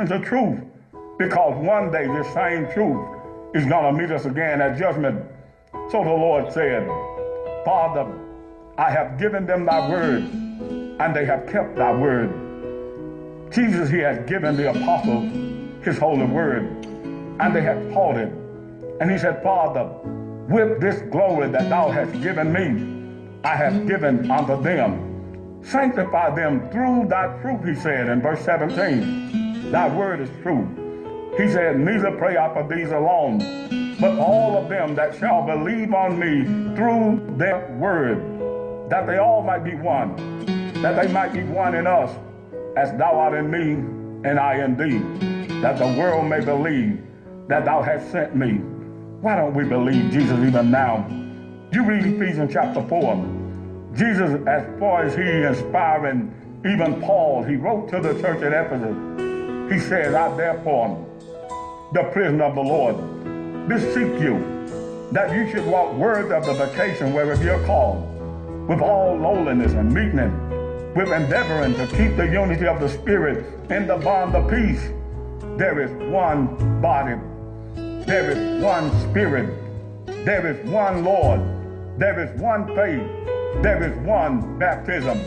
the truth, because one day this same truth is going to meet us again at judgment. So the Lord said, Father, I have given them thy word, and they have kept thy word. Jesus, he has given the apostles his holy word, and they have taught it. And he said, Father, with this glory that thou hast given me, I have given unto them. Sanctify them through thy truth, he said in verse 17. Thy word is truth. He said, neither pray I for these alone, but all of them that shall believe on me through their word, that they all might be one, that they might be one in us, as thou art in me and I in thee, that the world may believe that thou hast sent me. Why don't we believe Jesus even now? You read Ephesians chapter 4. Jesus, as far as he inspiring even Paul, he wrote to the church at Ephesus. He says, I therefore, the prisoner of the Lord, beseech you that you should walk worthy of the vocation whereof you're called, with all lowliness and meekness, with endeavoring to keep the unity of the Spirit in the bond of peace. There is one body, there is one Spirit, there is one Lord, there is one faith, there is one baptism,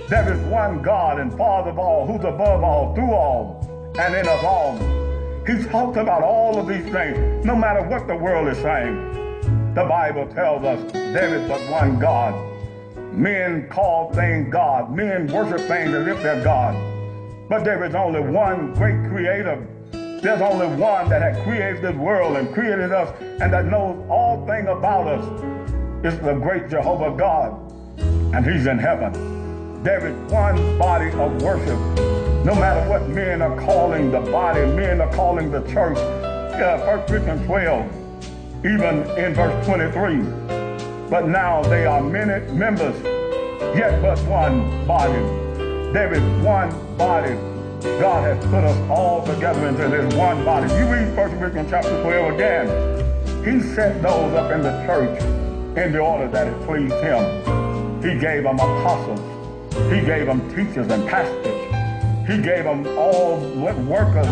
there is one God and Father of all, who's above all, through all, and in us all. He's talked about all of these things, no matter what the world is saying. The Bible tells us there is but one God. Men call things God. Men worship things as if they're God. But there is only one great creator. There's only one that had created this world and created us and that knows all things about us. It's the great Jehovah God, and he's in heaven. There is one body of worship. No matter what men are calling the body, men are calling the church. 1 Corinthians 12, even in verse 23. But now they are many members, yet but one body. There is one body. God has put us all together into this one body. You read 1 Corinthians chapter 12 again. He set those up in the church in the order that it pleased him. He gave them apostles. He gave them teachers and pastors. He gave them all workers,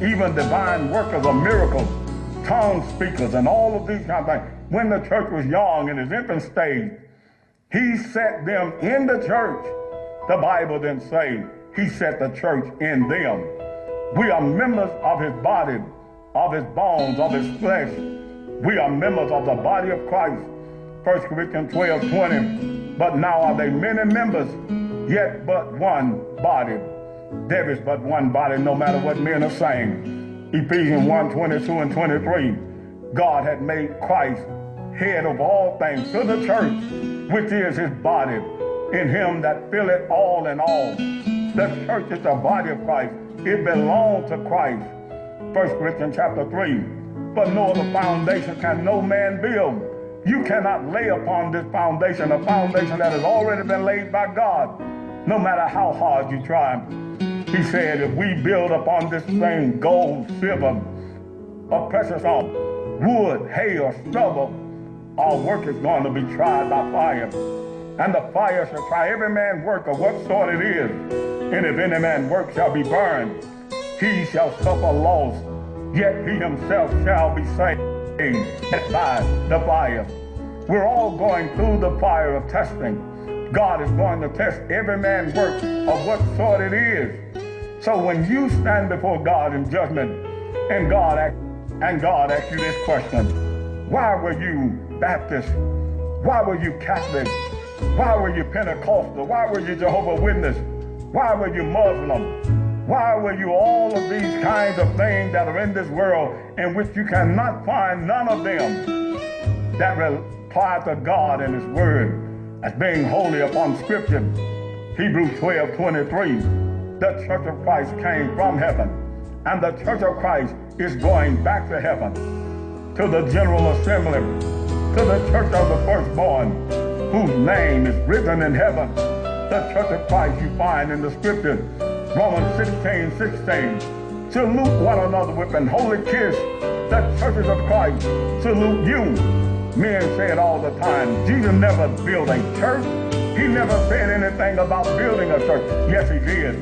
even divine workers of miracles, tongue speakers, and all of these kind of things. When the church was young in its infant stage, he set them in the church. The Bible didn't say he set the church in them. We are members of his body, of his bones, of his flesh. We are members of the body of Christ. 1 Corinthians 12:20. But now are they many members, yet but one body. There is but one body, no matter what men are saying. Ephesians 1:22 and 23. God had made Christ head of all things to the church, which is his body, in him that filleth all in all. The church is the body of Christ. It belongs to Christ. 1 Corinthians chapter 3. But no other foundation can no man build. You cannot lay upon this foundation, a foundation that has already been laid by God, no matter how hard you try. He said, if we build upon this thing gold, silver, or precious stone, wood, hay, or stubble, our work is going to be tried by fire. And the fire shall try every man's work of what sort it is. And if any man's work shall be burned, he shall suffer loss, yet he himself shall be saved by the fire. We're all going through the fire of testing. God is going to test every man's work of what sort it is. So when you stand before God in judgment, and God asks you this question, why were you Baptist? Why were you Catholic? Why were you Pentecostal? Why were you Jehovah's Witness? Why were you Muslim? Why were you all of these kinds of things that are in this world in which you cannot find none of them that reply to God and his word as being holy upon Scripture? Hebrews 12:23. The church of Christ came from heaven, and the church of Christ is going back to heaven, to the general assembly, to the church of the firstborn, whose name is written in heaven. The church of Christ you find in the Scripture, Romans 16:16. Salute one another with an holy kiss. The churches of Christ salute you. Men say it all the time. Jesus never built a church. He never said anything about building a church. Yes, he did.